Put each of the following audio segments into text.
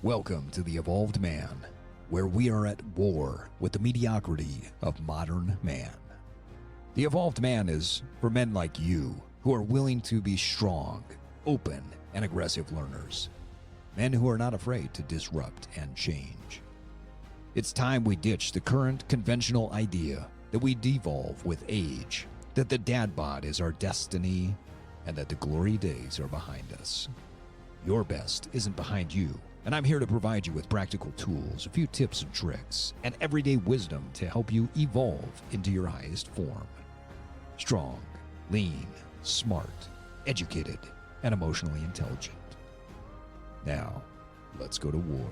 Welcome to the Evolved Man, where we are at war with the mediocrity of modern man. The Evolved Man is for men like you who are willing to be strong, open, and aggressive learners. Men who are not afraid to disrupt and change. It's time we ditch the current conventional idea that we devolve with age, that the dad bod is our destiny, and that the glory days are behind us. Your best isn't behind you, and I'm here to provide you with practical tools, a few tips and tricks, and everyday wisdom to help you evolve into your highest form. Strong, lean, smart, educated, and emotionally intelligent. Now, let's go to war.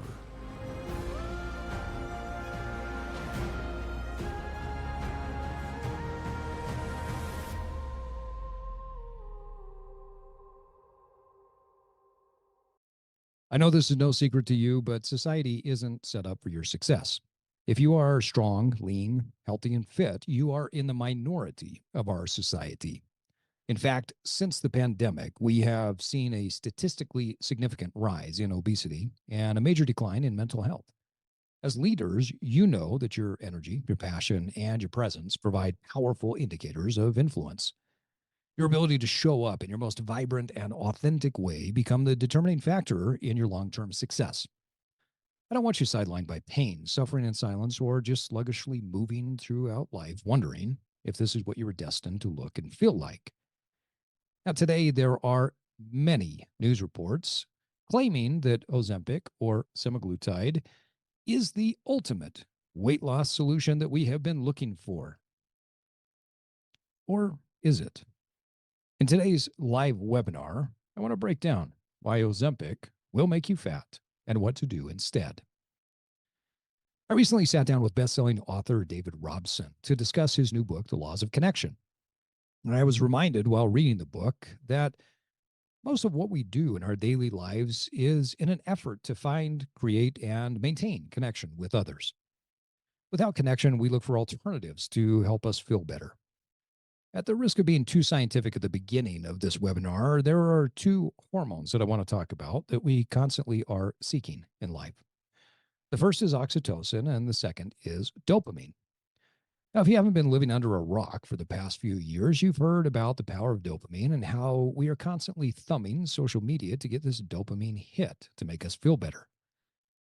I know this is no secret to you, but society isn't set up for your success. If you are strong, lean, healthy, and fit, you are in the minority of our society. In fact, since the pandemic, we have seen a statistically significant rise in obesity and a major decline in mental health. As leaders, you know that your energy, your passion, and your presence provide powerful indicators of influence. Your ability to show up in your most vibrant and authentic way become the determining factor in your long-term success. I don't want you sidelined by pain, suffering in silence, or just sluggishly moving throughout life, wondering if this is what you were destined to look and feel like. Now, today, there are many news reports claiming that Ozempic or semaglutide is the ultimate weight loss solution that we have been looking for. Or is it? In today's live webinar, I want to break down why Ozempic will make you fat and what to do instead. I recently sat down with best-selling author David Robson to discuss his new book, The Laws of Connection. And I was reminded while reading the book that most of what we do in our daily lives is in an effort to find, create, and maintain connection with others. Without connection, we look for alternatives to help us feel better. At the risk of being too scientific at the beginning of this webinar, there are two hormones that I want to talk about that we constantly are seeking in life. The first is oxytocin, and the second is dopamine. Now, if you haven't been living under a rock for the past few years, you've heard about the power of dopamine and how we are constantly thumbing social media to get this dopamine hit to make us feel better.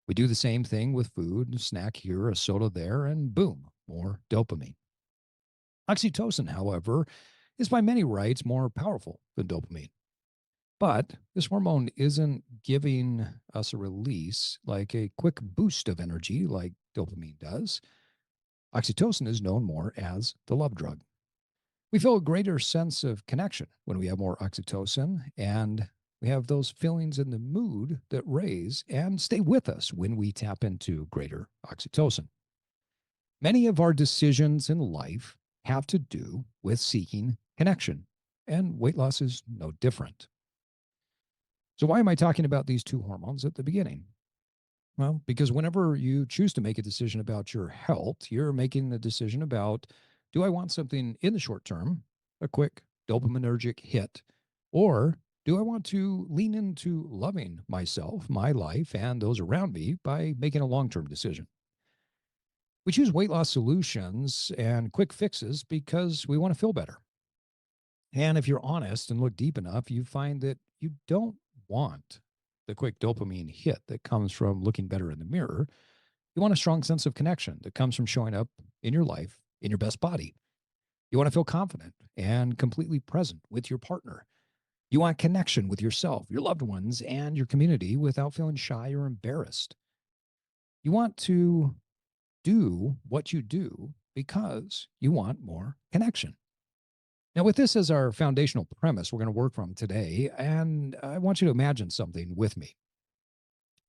We do the same thing with food, a snack here, a soda there, and boom, more dopamine. Oxytocin, however, is by many rights more powerful than dopamine. But this hormone isn't giving us a release like a quick boost of energy like dopamine does. Oxytocin is known more as the love drug. We feel a greater sense of connection when we have more oxytocin, and we have those feelings in the mood that raise and stay with us when we tap into greater oxytocin. Many of our decisions in life have to do with seeking connection, and weight loss is no different. So why am I talking about these two hormones at the beginning? Well, because whenever you choose to make a decision about your health, you're making a decision about, do I want something in the short term, a quick dopaminergic hit, or do I want to lean into loving myself, my life, and those around me by making a long-term decision? We choose weight loss solutions and quick fixes because we want to feel better. And if you're honest and look deep enough, you find that you don't want the quick dopamine hit that comes from looking better in the mirror. You want a strong sense of connection that comes from showing up in your life in your best body. You want to feel confident and completely present with your partner. You want connection with yourself, your loved ones, and your community without feeling shy or embarrassed. You want to do what you do because you want more connection. Now, with this as our foundational premise, we're going to work from today, and I want you to imagine something with me.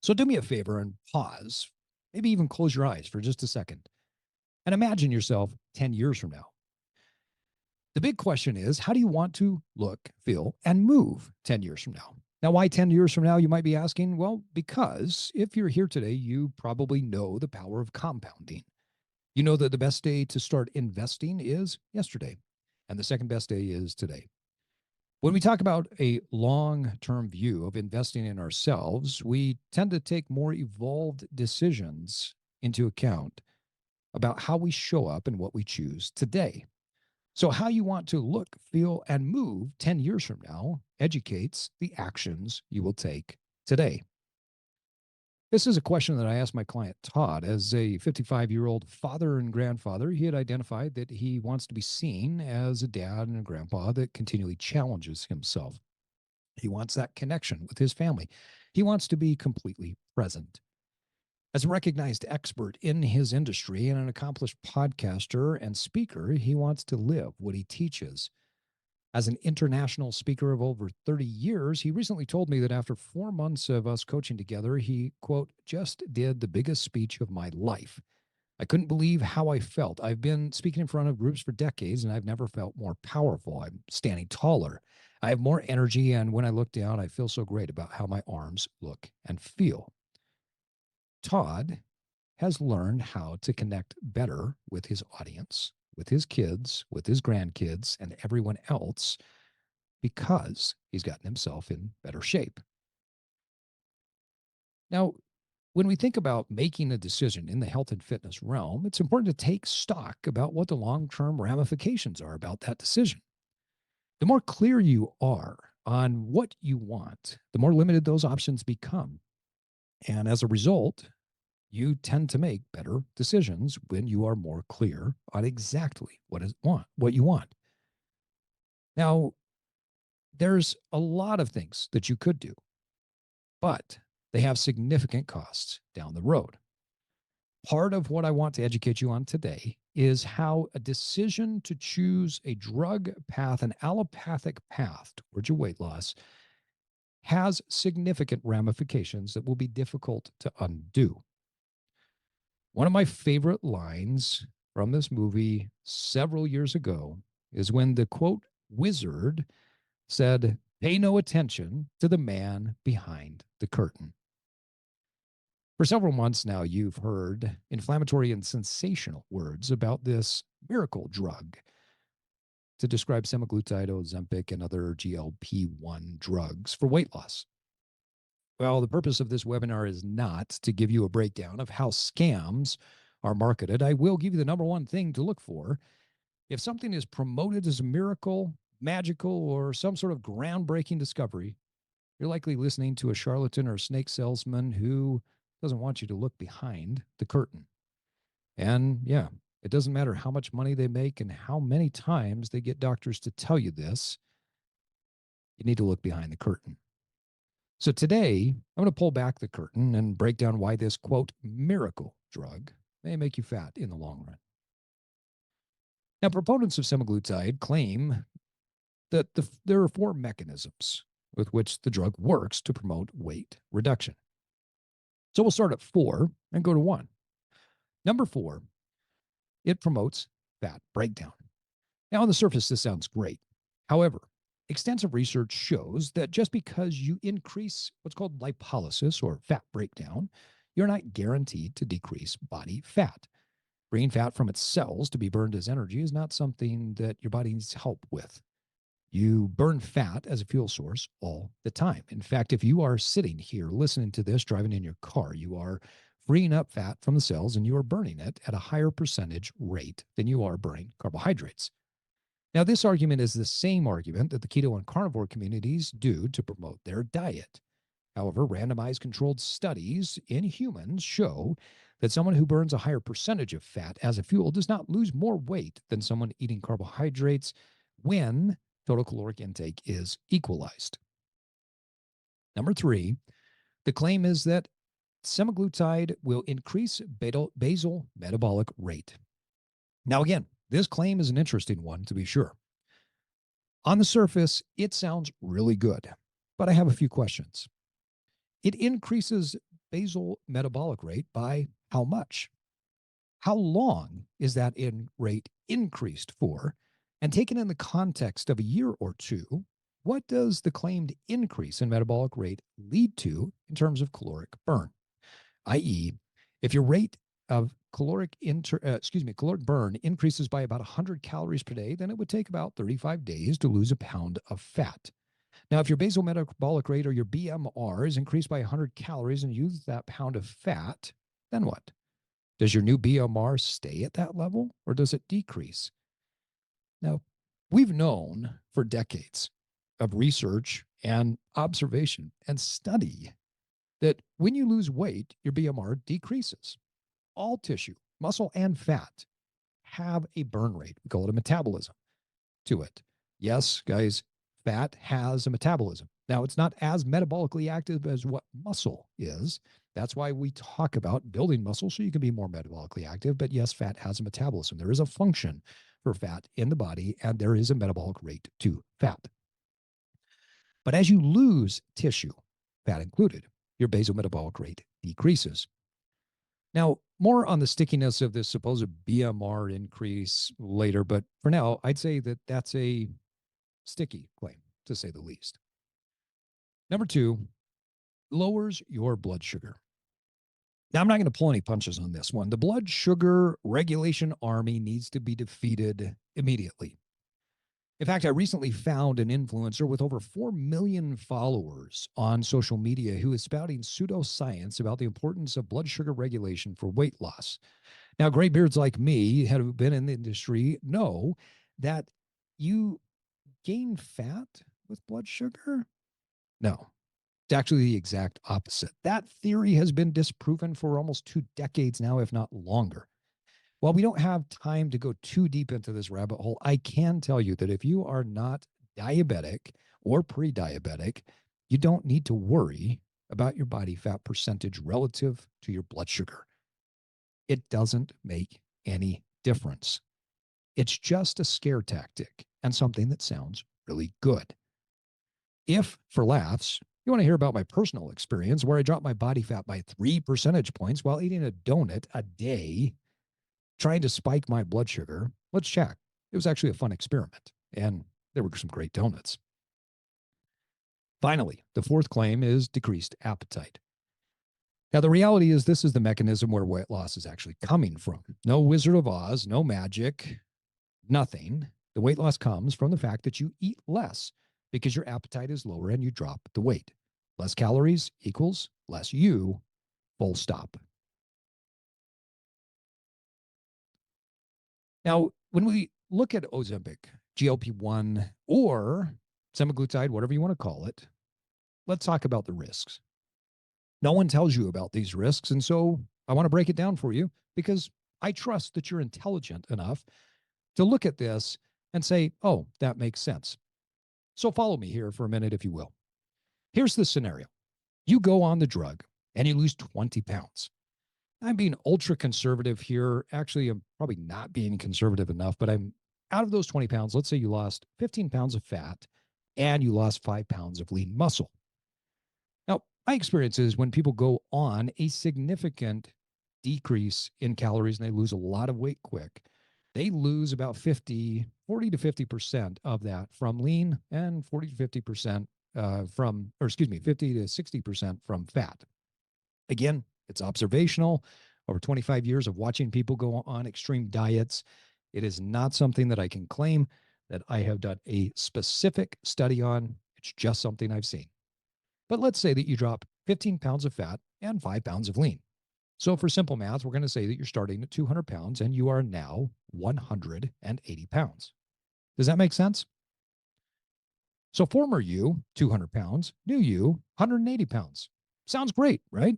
So do me a favor and pause, maybe even close your eyes for just a second, and imagine yourself 10 years from now. The big question is, how do you want to look, feel, and move 10 years from now? Now, why 10 years from now, you might be asking? Well, because if you're here today, you probably know the power of compounding. You know that the best day to start investing is yesterday, and the second best day is today. When we talk about a long term view of investing in ourselves, we tend to take more evolved decisions into account about how we show up and what we choose today. So, how you want to look, feel, and move 10 years from now educates the actions you will take today. This is a question that I asked my client Todd. As a 55-year-old father and grandfather, he had identified that he wants to be seen as a dad and a grandpa that continually challenges himself. He wants that connection with his family. He wants to be completely present. As a recognized expert in his industry and an accomplished podcaster and speaker, he wants to live what he teaches. As an international speaker of over 30 years, he recently told me that after 4 months of us coaching together, he, quote, just did the biggest speech of my life. I couldn't believe how I felt. I've been speaking in front of groups for decades, and I've never felt more powerful. I'm standing taller. I have more energy, and when I look down, I feel so great about how my arms look and feel. Todd has learned how to connect better with his audience, with his kids, with his grandkids, and everyone else because he's gotten himself in better shape. Now, when we think about making a decision in the health and fitness realm, it's important to take stock about what the long term ramifications are about that decision. The more clear you are on what you want, the more limited those options become. And as a result, you tend to make better decisions when you are more clear on exactly what you want. Now, there's a lot of things that you could do, but they have significant costs down the road. Part of what I want to educate you on today is how a decision to choose a drug path, an allopathic path towards your weight loss, has significant ramifications that will be difficult to undo. One of my favorite lines from this movie several years ago is when the quote wizard said, "Pay no attention to the man behind the curtain." For several months now, you've heard inflammatory and sensational words about this miracle drug to describe semaglutide, Ozempic, and other GLP-1 drugs for weight loss. Well, the purpose of this webinar is not to give you a breakdown of how scams are marketed. I will give you the number one thing to look for. If something is promoted as a miracle, magical, or some sort of groundbreaking discovery, you're likely listening to a charlatan or snake salesman who doesn't want you to look behind the curtain. And yeah, it doesn't matter how much money they make and how many times they get doctors to tell you this, you need to look behind the curtain. So today, I'm going to pull back the curtain and break down why this, quote, miracle drug may make you fat in the long run. Now, proponents of semaglutide claim that there are four mechanisms with which the drug works to promote weight reduction. So we'll start at 4 and go to 1. Number 4, it promotes fat breakdown. Now, on the surface, this sounds great. However, extensive research shows that just because you increase what's called lipolysis or fat breakdown, you're not guaranteed to decrease body fat. Bringing fat from its cells to be burned as energy is not something that your body needs help with. You burn fat as a fuel source all the time. In fact, if you are sitting here listening to this, driving in your car, you are freeing up fat from the cells and you are burning it at a higher percentage rate than you are burning carbohydrates. Now, this argument is the same argument that the keto and carnivore communities do to promote their diet. However, randomized controlled studies in humans show that someone who burns a higher percentage of fat as a fuel does not lose more weight than someone eating carbohydrates when total caloric intake is equalized. Number 3, the claim is that semaglutide will increase basal metabolic rate. Now, again, this claim is an interesting one to be sure. On the surface, it sounds really good, but I have a few questions. It increases basal metabolic rate by how much? How long is that rate increased for? And taken in the context of a year or two, what does the claimed increase in metabolic rate lead to in terms of caloric burn? I.e., if your rate of caloric burn increases by about 100 calories per day, then it would take about 35 days to lose a pound of fat. Now, if your basal metabolic rate or your BMR is increased by 100 calories and you lose that pound of fat, then what? Does your new BMR stay at that level or does it decrease? Now, we've known for decades of research and observation and study that when you lose weight, your BMR decreases. All tissue, muscle, and fat have a burn rate. We call it a metabolism to it. Yes, guys, fat has a metabolism. Now, it's not as metabolically active as what muscle is. That's why we talk about building muscle so you can be more metabolically active. But yes, fat has a metabolism. There is a function for fat in the body, and there is a metabolic rate to fat. But as you lose tissue, fat included, your basal metabolic rate decreases. Now, more on the stickiness of this supposed BMR increase later, but for now, I'd say that that's a sticky claim, to say the least. Number two, lowers your blood sugar. Now, I'm not going to pull any punches on this one. The blood sugar regulation army needs to be defeated immediately. In fact, I recently found an influencer with over 4 million followers on social media who is spouting pseudoscience about the importance of blood sugar regulation for weight loss. Now, graybeards like me who have been in the industry know that you gain fat with blood sugar? No, it's actually the exact opposite. That theory has been disproven for almost 2 decades now, if not longer. While we don't have time to go too deep into this rabbit hole, I can tell you that if you are not diabetic or pre-diabetic, you don't need to worry about your body fat percentage relative to your blood sugar. It doesn't make any difference. It's just a scare tactic and something that sounds really good. If, for laughs, you want to hear about my personal experience where I dropped my body fat by 3 percentage points while eating a donut a day, trying to spike my blood sugar, let's check. It was actually a fun experiment, and there were some great donuts. Finally, the fourth claim is decreased appetite. Now, the reality is this is the mechanism where weight loss is actually coming from. No Wizard of Oz, no magic, nothing. The weight loss comes from the fact that you eat less because your appetite is lower and you drop the weight. Less calories equals less you, full stop. Now, when we look at Ozempic, GLP-1, or semaglutide, whatever you want to call it, let's talk about the risks. No one tells you about these risks, and so I want to break it down for you because I trust that you're intelligent enough to look at this and say, oh, that makes sense. So follow me here for a minute, if you will. Here's the scenario. You go on the drug and you lose 20 pounds. I'm being ultra conservative here. Actually, I'm probably not being conservative enough, but I'm out of those 20 pounds. Let's say you lost 15 pounds of fat and you lost 5 pounds of lean muscle. Now, my experience is when people go on a significant decrease in calories and they lose a lot of weight quick, they lose about 40 to 50% of that from lean and 40 to 50% 50 to 60% from fat. Again, it's observational. Over 25 years of watching people go on extreme diets, it is not something that I can claim that I have done a specific study on. It's just something I've seen. But let's say that you drop 15 pounds of fat and 5 pounds of lean. So for simple math, we're going to say that you're starting at 200 pounds and you are now 180 pounds. Does that make sense? So former you, 200 pounds, new you, 180 pounds. Sounds great, right?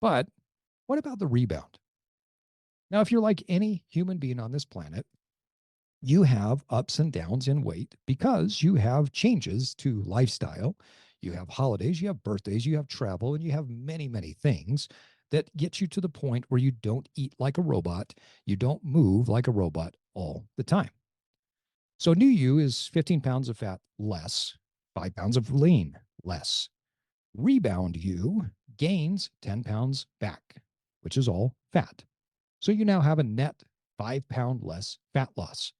But what about the rebound? Now, if you're like any human being on this planet, you have ups and downs in weight because you have changes to lifestyle. You have holidays, you have birthdays, you have travel, and you have many, many things that get you to the point where you don't eat like a robot. You don't move like a robot all the time. So new you is 15 pounds of fat less, 5 pounds of lean less. Rebound you gains 10 pounds back, which is all fat. So you now have a net 5 pound less fat loss.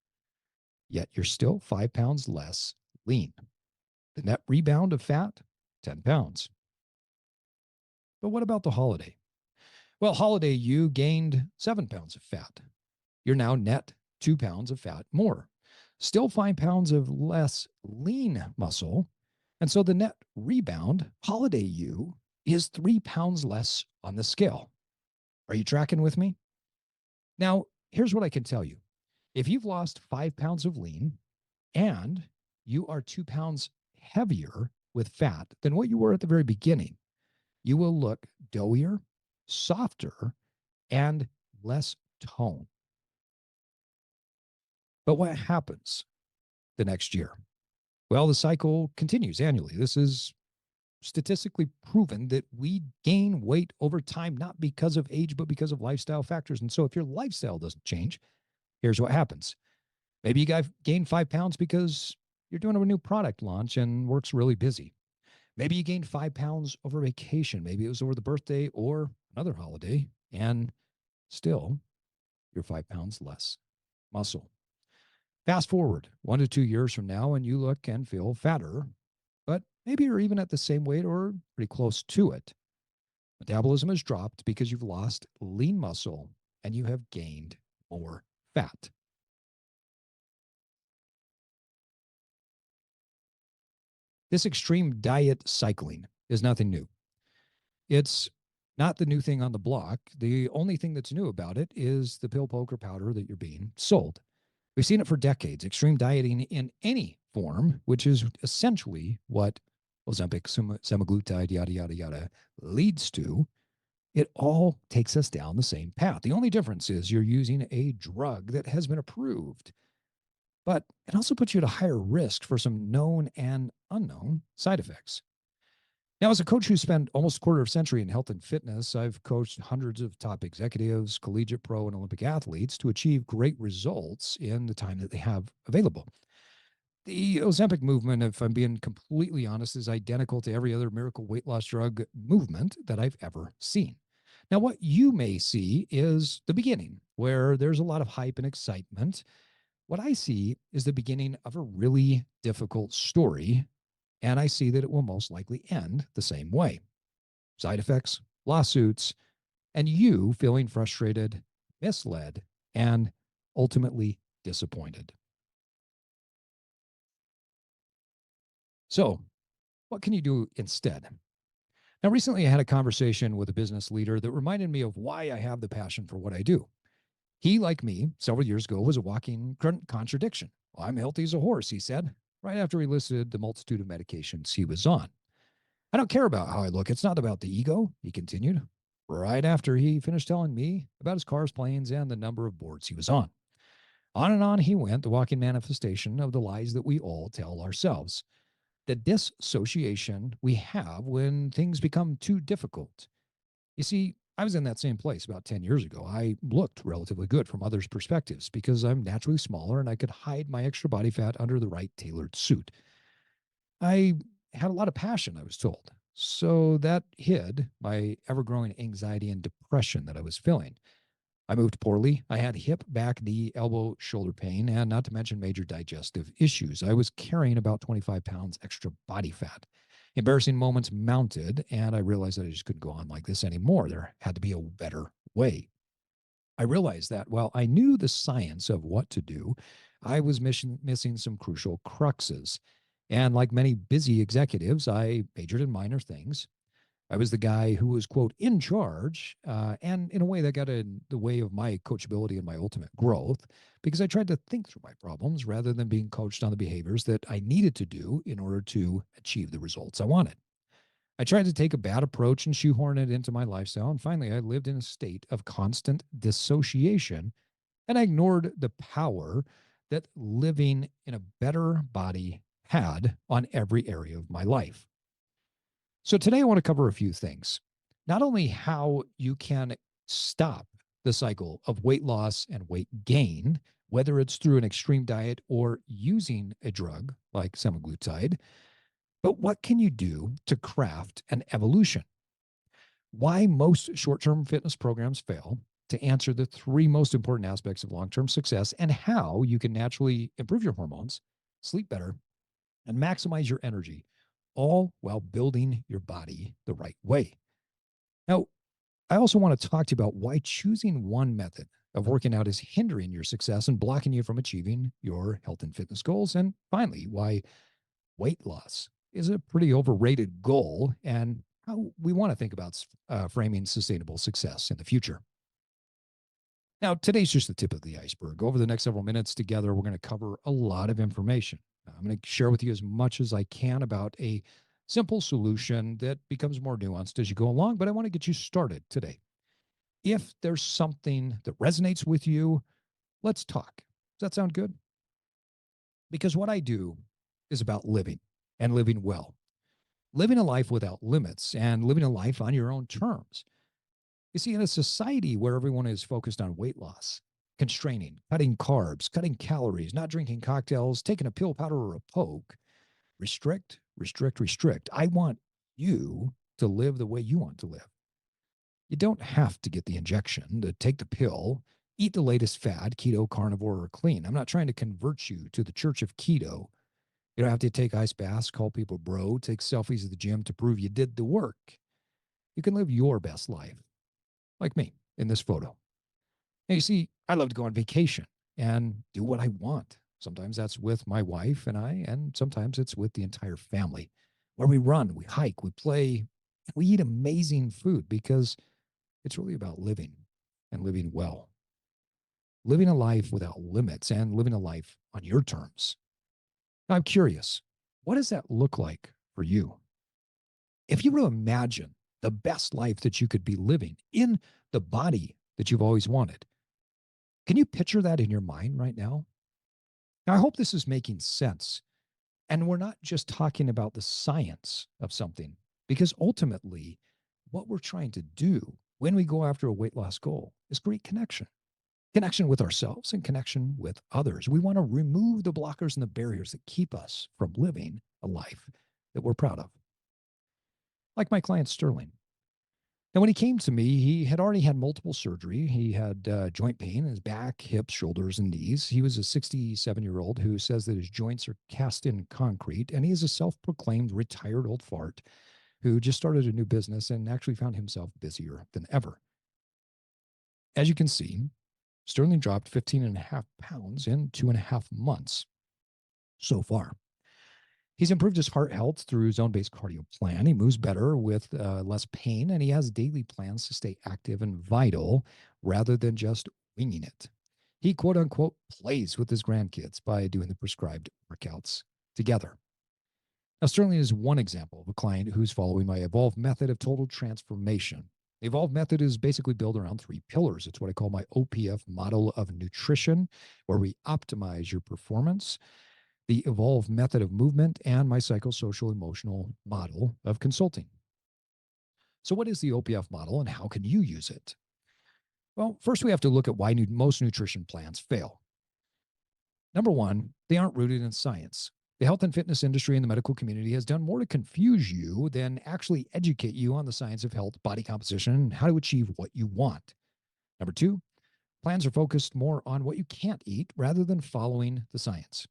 Yet you're still 5 pounds less lean. The net rebound of fat, 10 pounds. But what about the holiday? Well, holiday, you gained 7 pounds of fat. You're now net 2 pounds of fat more. Still 5 pounds of less lean muscle. And so the net rebound, holiday you, is 3 pounds less on the scale. Are you tracking with me? Now, here's what I can tell you. If you've lost 5 pounds of lean and you are 2 pounds heavier with fat than what you were at the very beginning, you will look doughier, softer, and less tone. But what happens the next year? Well, the cycle continues annually. This is statistically proven that we gain weight over time, not because of age, but because of lifestyle factors. And so if your lifestyle doesn't change, here's what happens. Maybe you guys gained 5 pounds because you're doing a new product launch and work's really busy. Maybe you gained 5 pounds over vacation. Maybe it was over the birthday or another holiday, and still you're 5 pounds less muscle. Fast forward 1 to 2 years from now, and you look and feel fatter, but maybe you're even at the same weight or pretty close to it. Metabolism has dropped because you've lost lean muscle and you have gained more fat. This extreme diet cycling is nothing new. It's not the new thing on the block. The only thing that's new about it is the pill, poker, powder that you're being sold. We've seen it for decades. Extreme dieting in any form, which is essentially what Ozempic, semaglutide, yada, yada, yada, leads to. It all takes us down the same path. The only difference is you're using a drug that has been approved, but it also puts you at a higher risk for some known and unknown side effects. Now, as a coach who spent almost a quarter of a century in health and fitness, I've coached hundreds of top executives, collegiate, pro, and Olympic athletes to achieve great results in the time that they have available. The Ozempic movement, if I'm being completely honest, is identical to every other miracle weight loss drug movement that I've ever seen. Now, what you may see is the beginning, where there's a lot of hype and excitement. What I see is the beginning of a really difficult story, and I see that it will most likely end the same way. Side effects, lawsuits, and you feeling frustrated, misled, and ultimately disappointed. So, what can you do instead? Now, recently I had a conversation with a business leader that reminded me of why I have the passion for what I do. He, like me, several years ago, was a walking contradiction. Well, I'm healthy as a horse, he said, right after he listed the multitude of medications he was on. I don't care about how I look. It's not about the ego, he continued, right after he finished telling me about his cars, planes, and the number of boards he was on. On and on he went, the walking manifestation of the lies that we all tell ourselves. The dissociation we have when things become too difficult. You see, I was in that same place about 10 years ago. I looked relatively good from others' perspectives because I'm naturally smaller and I could hide my extra body fat under the right tailored suit. I had a lot of passion, I was told. So that hid my ever growing anxiety and depression that I was feeling. I moved poorly. I had hip, back, knee, elbow, shoulder pain, and not to mention major digestive issues. I was carrying about 25 pounds extra body fat. Embarrassing moments mounted, and I realized that I just couldn't go on like this anymore. There had to be a better way. I realized that while I knew the science of what to do, I was missing some crucial cruxes. And like many busy executives, I majored in minor things. I was the guy who was, quote, in charge. And in a way that got in the way of my coachability and my ultimate growth because I tried to think through my problems rather than being coached on the behaviors that I needed to do in order to achieve the results I wanted. I tried to take a bad approach and shoehorn it into my lifestyle. And finally, I lived in a state of constant dissociation and I ignored the power that living in a better body had on every area of my life. So today I want to cover a few things. Not only how you can stop the cycle of weight loss and weight gain, whether it's through an extreme diet or using a drug like semaglutide, but what can you do to craft an evolution? Why most short-term fitness programs fail, to answer the three most important aspects of long-term success, and how you can naturally improve your hormones, sleep better, and maximize your energy, all while building your body the right way. Now, I also want to talk to you about why choosing one method of working out is hindering your success and blocking you from achieving your health and fitness goals. And finally, why weight loss is a pretty overrated goal and how we want to think about framing sustainable success in the future. Now, today's just the tip of the iceberg. Over the next several minutes together, we're going to cover a lot of information. I'm going to share with you as much as I can about a simple solution that becomes more nuanced as you go along, but I want to get you started today. If there's something that resonates with you, let's talk. Does that sound good? Because what I do is about living and living well, living a life without limits and living a life on your own terms. You see, in a society where everyone is focused on weight loss, constraining, cutting carbs, cutting calories, not drinking cocktails, taking a pill, powder, or a poke, restrict, restrict, restrict. I want you to live the way you want to live. You don't have to get the injection, to take the pill, eat the latest fad, keto, carnivore, or clean. I'm not trying to convert you to the church of keto. You don't have to take ice baths, call people bro, take selfies at the gym to prove you did the work. You can live your best life, like me in this photo. Now, you see, I love to go on vacation and do what I want. Sometimes that's with my wife and I, and sometimes it's with the entire family, where we run, we hike, we play, we eat amazing food because it's really about living and living well, living a life without limits and living a life on your terms. Now, I'm curious, what does that look like for you? If you were to imagine the best life that you could be living in the body that you've always wanted, can you picture that in your mind right now? Now, I hope this is making sense. And we're not just talking about the science of something, because ultimately, what we're trying to do when we go after a weight loss goal is create connection with ourselves and connection with others. We want to remove the blockers and the barriers that keep us from living a life that we're proud of. Like my client Sterling. Now, when he came to me, he had already had multiple surgery. He had joint pain in his back, hips, shoulders, and knees. He was a 67-year-old who says that his joints are cast in concrete, and he is a self-proclaimed retired old fart who just started a new business and actually found himself busier than ever. As you can see, Sterling dropped 15 and a half pounds in 2.5 months so far. He's improved his heart health through zone-based cardio plan. He moves better with less pain, and he has daily plans to stay active and vital rather than just winging it. He quote unquote plays with his grandkids by doing the prescribed workouts together. Now, Sterling is one example of a client who's following my evolved method of total transformation. The evolved method is basically built around three pillars. It's what I call my OPF model of nutrition, where we optimize your performance, the evolved method of movement, and my psychosocial emotional model of consulting. So, what is the OPF model and how can you use it? Well, first we have to look at why most nutrition plans fail. Number one, they aren't rooted in science. The health and fitness industry and the medical community has done more to confuse you than actually educate you on the science of health, body composition, and how to achieve what you want. Number two, plans are focused more on what you can't eat rather than following the science.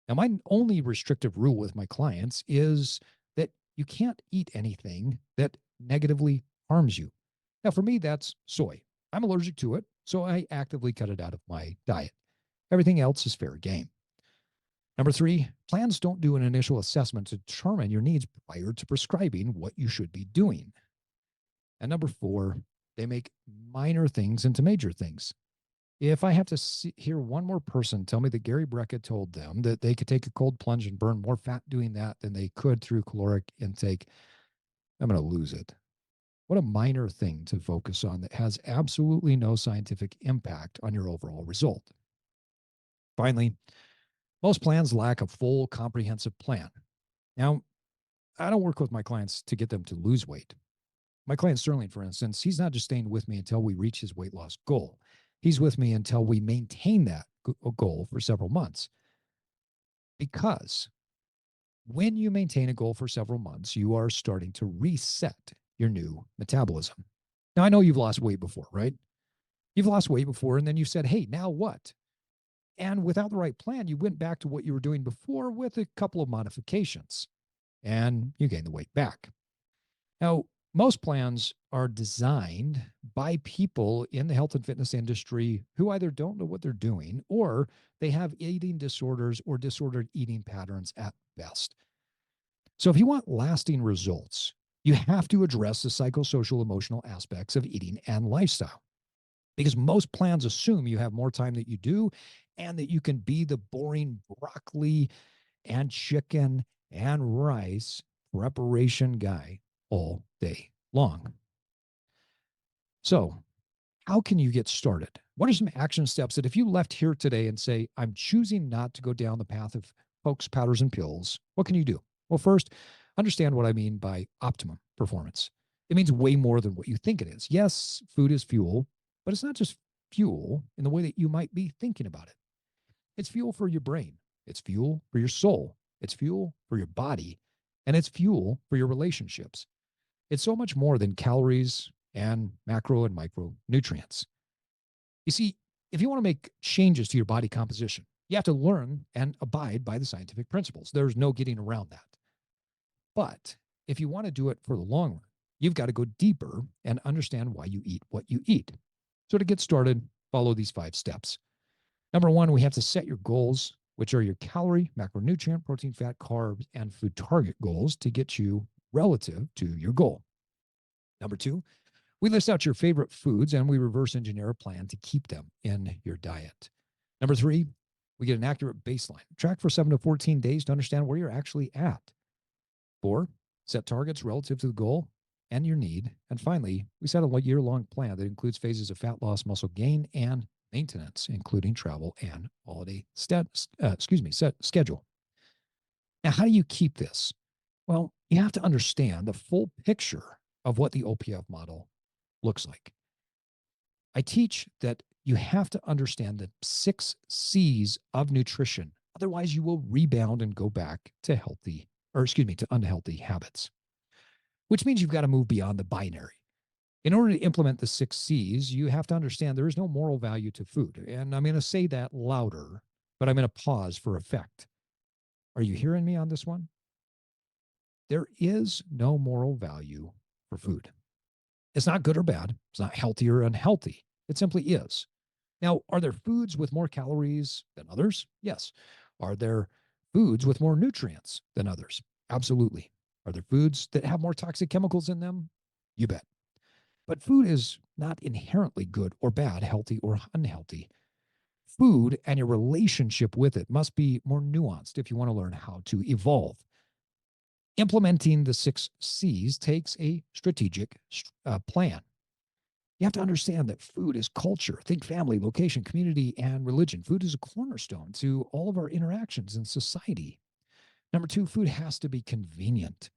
Now, my only restrictive rule with my clients is that you can't eat anything that negatively harms you. Now, for me, that's soy. I'm allergic to it, so I actively cut it out of my diet. Everything else is fair game. Number three, plans don't do an initial assessment to determine your needs prior to prescribing what you should be doing. And number four, they make minor things into major things. If I have to hear one more person tell me that Gary Brecka told them that they could take a cold plunge and burn more fat doing that than they could through caloric intake, I'm going to lose it. What a minor thing to focus on that has absolutely no scientific impact on your overall result. Finally, most plans lack a full comprehensive plan. Now, I don't work with my clients to get them to lose weight. My client Sterling, for instance, he's not just staying with me until we reach his weight loss goal. He's with me until we maintain that goal for several months. Because when you maintain a goal for several months, you are starting to reset your new metabolism. Now, I know you've lost weight before, right? You've lost weight before, and then you said, hey, now what? And without the right plan, you went back to what you were doing before with a couple of modifications, and you gained the weight back. Now, most plans are designed by people in the health and fitness industry who either don't know what they're doing or they have eating disorders or disordered eating patterns at best. So, if you want lasting results, you have to address the psychosocial emotional aspects of eating and lifestyle because most plans assume you have more time than you do and that you can be the boring broccoli and chicken and rice preparation guy all day long. So, how can you get started? What are some action steps that if you left here today and say, I'm choosing not to go down the path of pokes, powders, and pills, what can you do? Well, first, understand what I mean by optimum performance. It means way more than what you think it is. Yes, food is fuel, but it's not just fuel in the way that you might be thinking about it. It's fuel for your brain, it's fuel for your soul, it's fuel for your body, and it's fuel for your relationships. It's so much more than calories and macro and micronutrients. You see, if you want to make changes to your body composition, you have to learn and abide by the scientific principles. There's no getting around that. But if you want to do it for the long run, you've got to go deeper and understand why you eat what you eat. So to get started, follow these 5 steps. Number 1, we have to set your goals, which are your calorie, macronutrient, protein, fat, carbs, and food target goals to get you relative to your goal. Number 2, we list out your favorite foods and we reverse engineer a plan to keep them in your diet. Number 3, we get an accurate baseline. Track for 7 to 14 days to understand where you're actually at. 4, set targets relative to the goal and your need. And finally, we set a year-long plan that includes phases of fat loss, muscle gain, and maintenance, including travel and holiday set schedule. Now, how do you keep this? Well, you have to understand the full picture of what the OPF model looks like. I teach that you have to understand the 6 C's of nutrition. Otherwise, you will rebound and go back to to unhealthy habits, which means you've got to move beyond the binary. In order to implement the 6 C's, you have to understand there is no moral value to food. And I'm going to say that louder, but I'm going to pause for effect. Are you hearing me on this one? There is no moral value for food. It's not good or bad. It's not healthy or unhealthy. It simply is. Now, are there foods with more calories than others? Yes. Are there foods with more nutrients than others? Absolutely. Are there foods that have more toxic chemicals in them? You bet. But food is not inherently good or bad, healthy or unhealthy. Food and your relationship with it must be more nuanced if you want to learn how to evolve. Implementing the 6 C's takes a strategic plan. You have to understand that food is culture. Think family, location, community, and religion. Food is a cornerstone to all of our interactions in society. Number 2, food has to be convenient.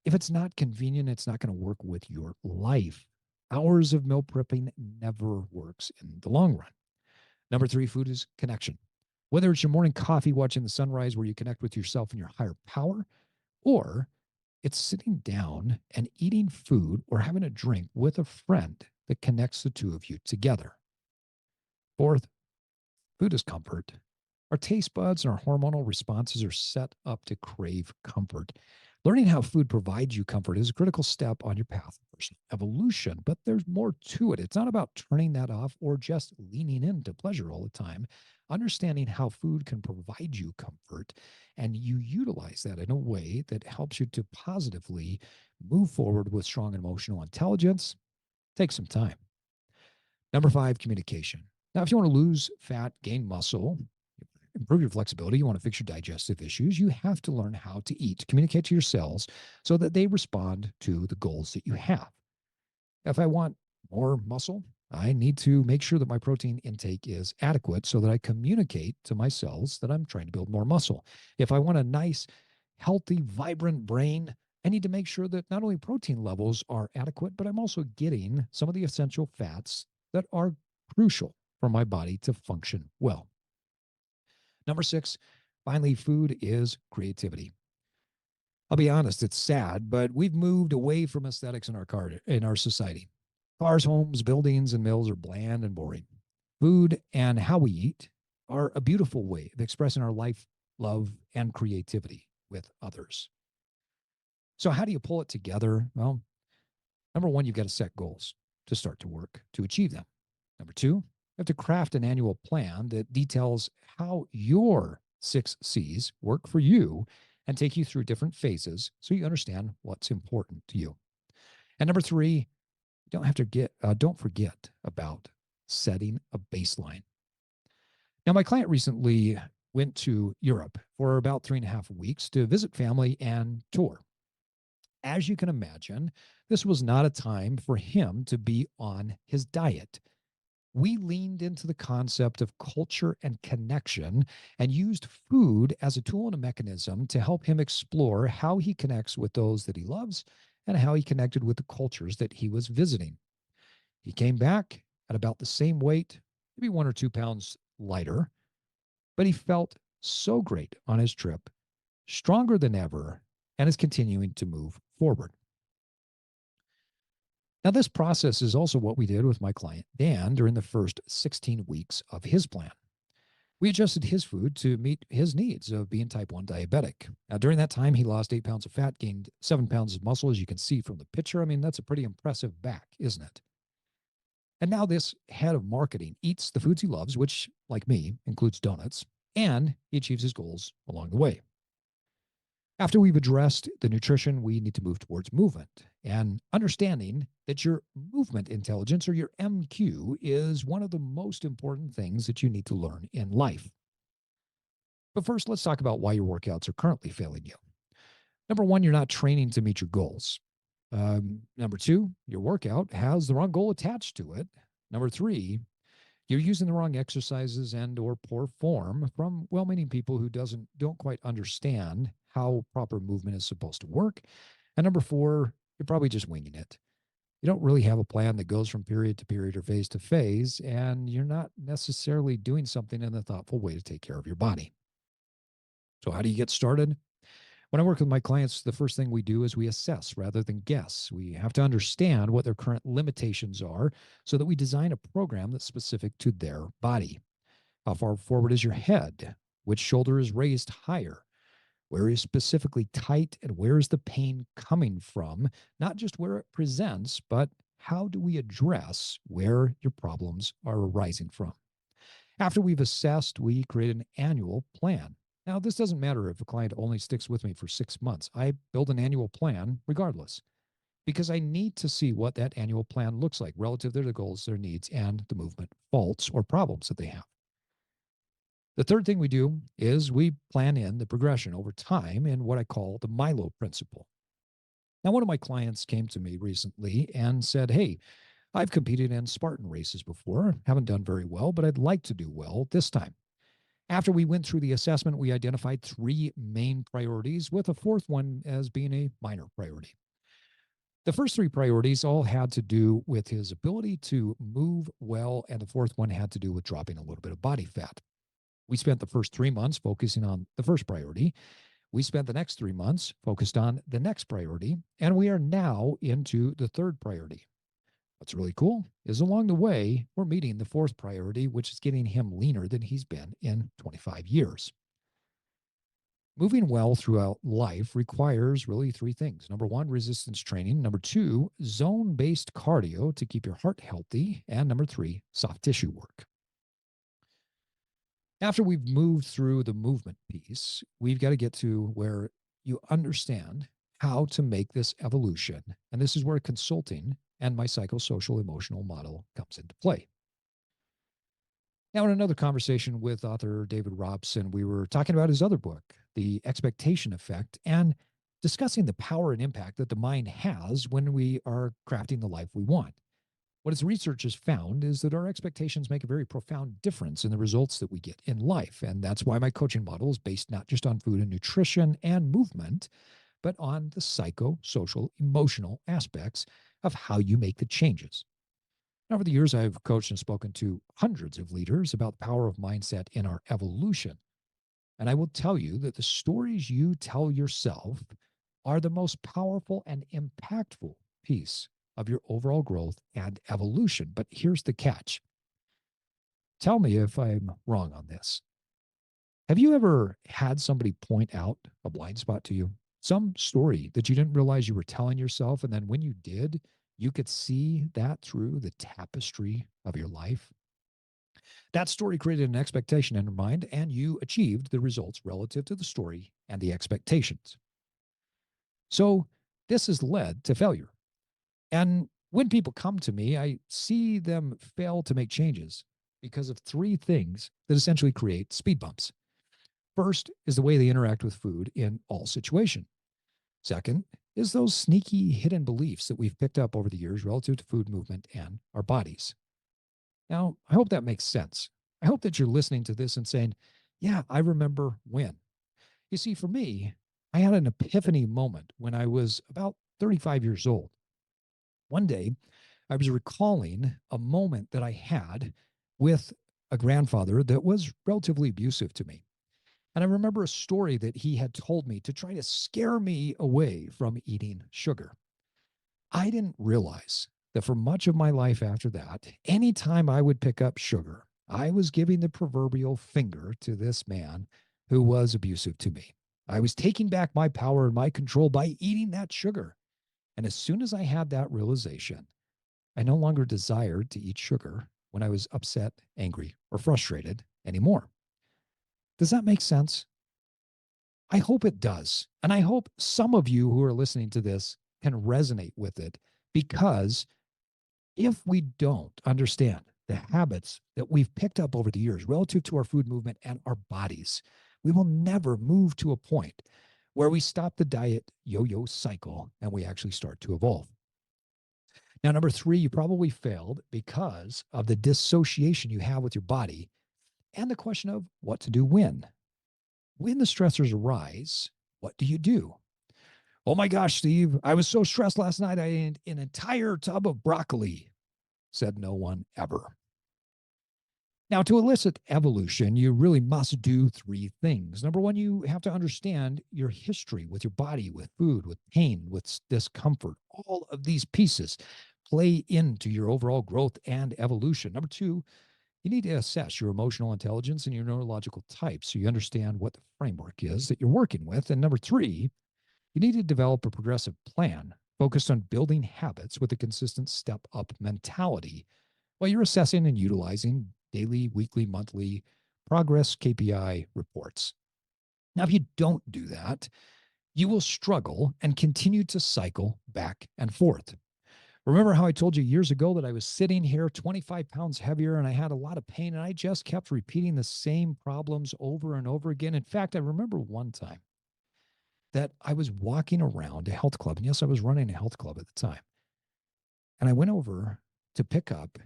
If it's not convenient, it's not going to work with your life. Hours of meal prepping never works in the long run. Number 3, food is connection. Whether it's your morning coffee watching the sunrise where you connect with yourself and your higher power, or it's sitting down and eating food or having a drink with a friend that connects the two of you together. 4th, food is comfort. Our taste buds and our hormonal responses are set up to crave comfort. Learning how food provides you comfort is a critical step on your path of personal evolution, but there's more to it. It's not about turning that off or just leaning into pleasure all the time. Understanding how food can provide you comfort and you utilize that in a way that helps you to positively move forward with strong emotional intelligence takes some time. Number 5, communication. Now, if you want to lose fat, gain muscle, improve your flexibility, you want to fix your digestive issues, you have to learn how to eat, communicate to your cells so that they respond to the goals that you have. If I want more muscle, I need to make sure that my protein intake is adequate so that I communicate to my cells that I'm trying to build more muscle. If I want a nice, healthy, vibrant brain, I need to make sure that not only protein levels are adequate, but I'm also getting some of the essential fats that are crucial for my body to function well. Number 6, finally, food is creativity. I'll be honest, it's sad, but we've moved away from aesthetics in our society. Cars, homes, buildings, and mills are bland and boring. Food and how we eat are a beautiful way of expressing our life, love, and creativity with others. So how do you pull it together? Well, number 1, you've got to set goals. to start to work to achieve them. Number two, you have to craft an annual plan that details how your 6 C's work for you and take you through different phases so you understand what's important to you. And number three, don't forget about setting a baseline. Now, my client recently went to Europe for about 3.5 weeks to visit family and tour. As you can imagine, this was not a time for him to be on his diet. We leaned into the concept of culture and connection and used food as a tool and a mechanism to help him explore how he connects with those that he loves and how he connected with the cultures that he was visiting. He came back at about the same weight, maybe 1 or 2 pounds lighter, but he felt so great on his trip, stronger than ever, and is continuing to move forward. Now, this process is also what we did with my client Dan during the first 16 weeks of his plan. We adjusted his food to meet his needs of being type 1 diabetic. Now, during that time, he lost 8 pounds of fat, gained 7 pounds of muscle, as you can see from the picture. I mean, that's a pretty impressive back, isn't it? And now this head of marketing eats the foods he loves, which, like me, includes donuts, and he achieves his goals along the way. After we've addressed the nutrition, we need to move towards movement and understanding that your movement intelligence, or your MQ, is one of the most important things that you need to learn in life. But first, let's talk about why your workouts are currently failing you. Number one, you're not training to meet your goals. Number two, your workout has the wrong goal attached to it. Number three, you're using the wrong exercises and or poor form from well-meaning people who don't quite understand how proper movement is supposed to work. And number four, you're probably just winging it. You don't really have a plan that goes from period to period or phase to phase, and you're not necessarily doing something in a thoughtful way to take care of your body. So how do you get started? When I work with my clients, the first thing we do is we assess rather than guess. We have to understand what their current limitations are so that we design a program that's specific to their body. How far forward is your head? Which shoulder is raised higher? Where is specifically tight and where is the pain coming from? Not just where it presents, but how do we address where your problems are arising from? After we've assessed, we create an annual plan. Now, this doesn't matter if a client only sticks with me for 6 months. I build an annual plan regardless because I need to see what that annual plan looks like relative to their goals, their needs, and the movement faults or problems that they have. The third thing we do is we plan in the progression over time in what I call the Milo principle. Now, one of my clients came to me recently and said, "Hey, I've competed in Spartan races before, haven't done very well, but I'd like to do well this time." After we went through the assessment, we identified 3 main priorities, with a fourth one as being a minor priority. The first 3 priorities all had to do with his ability to move well, and the fourth one had to do with dropping a little bit of body fat. We spent the first 3 months focusing on the first priority. We spent the next 3 months focused on the next priority, and we are now into the third priority. What's really cool is along the way, we're meeting the fourth priority, which is getting him leaner than he's been in 25 years. Moving well throughout life requires really 3 things. Number one, resistance training. Number two, zone-based cardio to keep your heart healthy. And number three, soft tissue work. After we've moved through the movement piece, we've got to get to where you understand how to make this evolution. And this is where consulting and my psychosocial emotional model comes into play. Now, in another conversation with author David Robson, we were talking about his other book, The Expectation Effect, and discussing the power and impact that the mind has when we are crafting the life we want. What his research has found is that our expectations make a very profound difference in the results that we get in life. And that's why my coaching model is based not just on food and nutrition and movement, but on the psychosocial, emotional aspects of how you make the changes. Over the years, I've coached and spoken to hundreds of leaders about the power of mindset in our evolution. And I will tell you that the stories you tell yourself are the most powerful and impactful piece of your overall growth and evolution. But here's the catch. Tell me if I'm wrong on this. Have you ever had somebody point out a blind spot to you? Some story that you didn't realize you were telling yourself, and then when you did, you could see that through the tapestry of your life. That story created an expectation in your mind, and you achieved the results relative to the story and the expectations. So, this has led to failure. And when people come to me, I see them fail to make changes because of three things that essentially create speed bumps. First is the way they interact with food in all situations. Second is those sneaky hidden beliefs that we've picked up over the years relative to food movement and our bodies. Now, I hope that makes sense. I hope that you're listening to this and saying, yeah, I remember when. You see, for me, I had an epiphany moment when I was about 35 years old. One day, I was recalling a moment that I had with a grandfather that was relatively abusive to me. And I remember a story that he had told me to try to scare me away from eating sugar. I didn't realize that for much of my life after that, anytime I would pick up sugar, I was giving the proverbial finger to this man who was abusive to me. I was taking back my power and my control by eating that sugar. And as soon as I had that realization, I no longer desired to eat sugar when I was upset, angry, or frustrated anymore. Does that make sense? I hope it does. And I hope some of you who are listening to this can resonate with it, because if we don't understand the habits that we've picked up over the years relative to our food movement and our bodies, we will never move to a point where we stop the diet yo yo cycle and we actually start to evolve. Now, number three, you probably failed because of the dissociation you have with your body and the question of what to do when. When the stressors arise, what do you do? Oh my gosh, Steve, I was so stressed last night, I ate an entire tub of broccoli, said no one ever. Now, to elicit evolution, you really must do three things. Number one, you have to understand your history with your body, with food, with pain, with discomfort. All of these pieces play into your overall growth and evolution. Number two, you need to assess your emotional intelligence and your neurological type so you understand what the framework is that you're working with. And number three, you need to develop a progressive plan focused on building habits with a consistent step up mentality while you're assessing and utilizing daily, weekly, monthly progress KPI reports. Now, if you don't do that, you will struggle and continue to cycle back and forth. Remember how I told you years ago that I was sitting here 25 pounds heavier and I had a lot of pain and I just kept repeating the same problems over and over again? In fact, I remember one time that I was walking around a health club. And yes, I was running a health club at the time. And I went over to pick up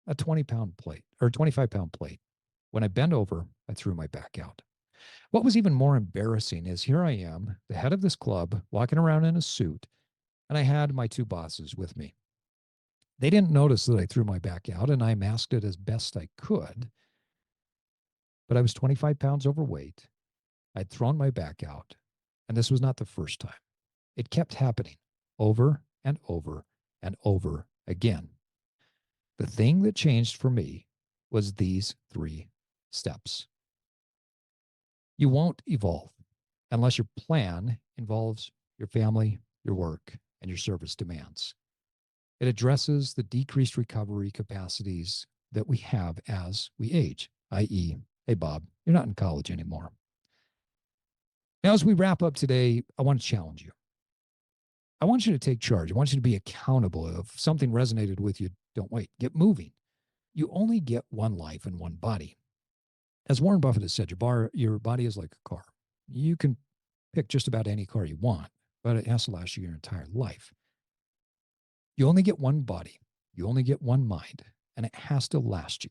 a 20-pound plate or 25-pound plate. When I bent over, I threw my back out. What was even more embarrassing is here I am, the head of this club, walking around in a suit, and I had my two bosses with me. They didn't notice that I threw my back out, and I masked it as best I could. But I was 25 pounds overweight. I'd thrown my back out, and this was not the first time. It kept happening over and over and over again. The thing that changed for me was these three steps. You won't evolve unless your plan involves your family, your work, and your service demands. It addresses the decreased recovery capacities that we have as we age, i.e., hey, Bob, you're not in college anymore. Now, as we wrap up today, I want to challenge you. I want you to take charge. I want you to be accountable. If something resonated with you, don't wait. Get moving. You only get one life and one body. As Warren Buffett has said, your body is like a car. You can pick just about any car you want, but it has to last you your entire life. You only get one body. You only get one mind, and it has to last you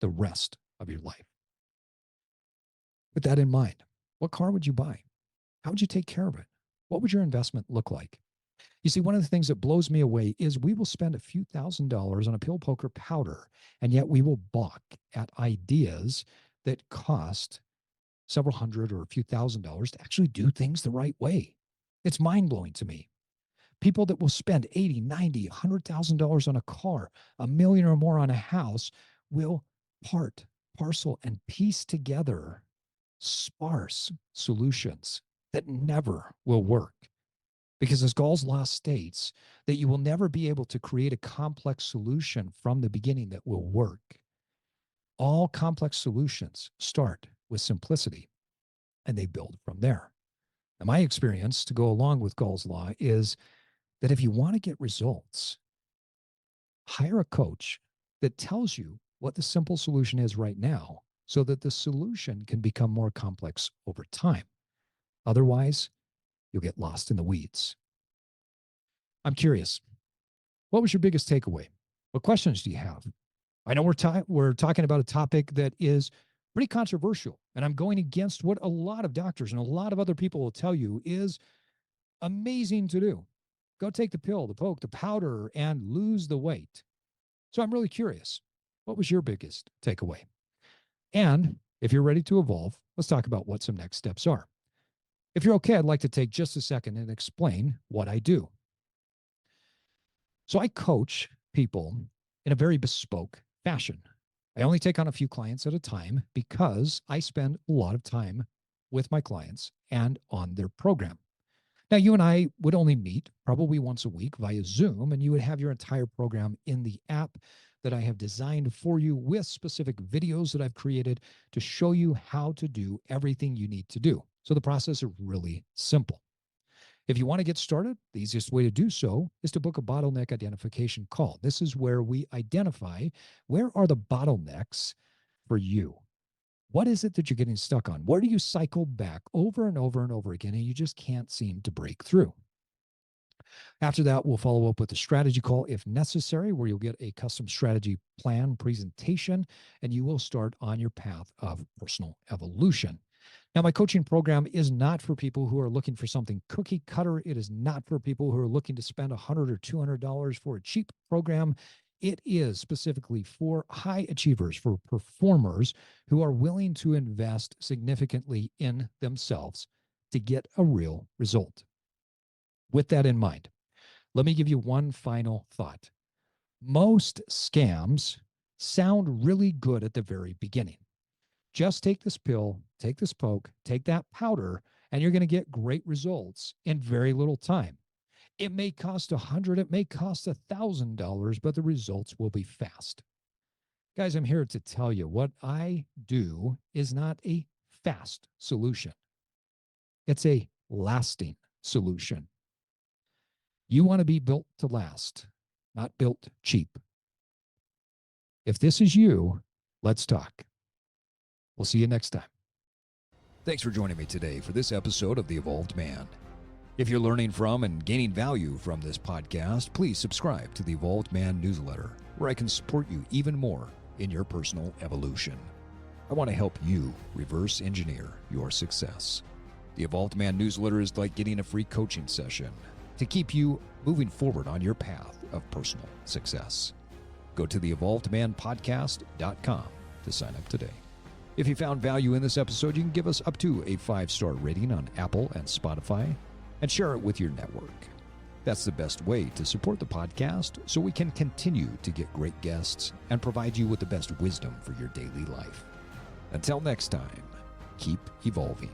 the rest of your life. With that in mind, what car would you buy? How would you take care of it? What would your investment look like? You see, one of the things that blows me away is we will spend a few $1,000s on a pill poker powder, and yet we will balk at ideas that cost several hundred or a few $1,000s to actually do things the right way. It's mind blowing to me. People that will spend 80, 90, $100,000 on a car, a million or more on a house, will parcel, and piece together sparse solutions that never will work. Because as Gall's law states, that you will never be able to create a complex solution from the beginning that will work. All complex solutions start with simplicity, and they build from there. And my experience to go along with Gall's law is that if you want to get results, hire a coach that tells you what the simple solution is right now so that the solution can become more complex over time. Otherwise, you'll get lost in the weeds. I'm curious, what was your biggest takeaway? What questions do you have? I know we're talking about a topic that is pretty controversial, and I'm going against what a lot of doctors and a lot of other people will tell you is amazing to do. Go take the pill, the poke, the powder, and lose the weight. So I'm really curious, what was your biggest takeaway? And if you're ready to evolve, let's talk about what some next steps are. If you're okay, I'd like to take just a second and explain what I do. So I coach people in a very bespoke fashion. I only take on a few clients at a time because I spend a lot of time with my clients and on their program. Now, you and I would only meet probably once a week via Zoom, and you would have your entire program in the app that I have designed for you with specific videos that I've created to show you how to do everything you need to do. So the process is really simple. If you want to get started, the easiest way to do so is to book a bottleneck identification call. This is where we identify where are the bottlenecks for you. What is it that you're getting stuck on? Where do you cycle back over and over and over again and you just can't seem to break through? After that, we'll follow up with a strategy call if necessary, where you'll get a custom strategy plan presentation and you will start on your path of personal evolution. Now, my coaching program is not for people who are looking for something cookie cutter. It is not for people who are looking to spend $100 or $200 for a cheap program. It is specifically for high achievers, for performers who are willing to invest significantly in themselves to get a real result. With that in mind, let me give you one final thought. Most scams sound really good at the very beginning. Just take this pill, take this poke, take that powder, and you're going to get great results in very little time. It may cost $100, it may cost $1,000, but the results will be fast. Guys, I'm here to tell you what I do is not a fast solution. It's a lasting solution. You want to be built to last, not built cheap. If this is you, let's talk. We'll see you next time. Thanks for joining me today for this episode of The Evolved Man. If you're learning from and gaining value from this podcast, please subscribe to the Evolved Man newsletter, where I can support you even more in your personal evolution. I want to help you reverse engineer your success. The Evolved Man newsletter is like getting a free coaching session to keep you moving forward on your path of personal success. Go to theevolvedmanpodcast.com to sign up today. If you found value in this episode, you can give us up to a 5-star rating on Apple and Spotify and share it with your network. That's the best way to support the podcast so we can continue to get great guests and provide you with the best wisdom for your daily life. Until next time, keep evolving.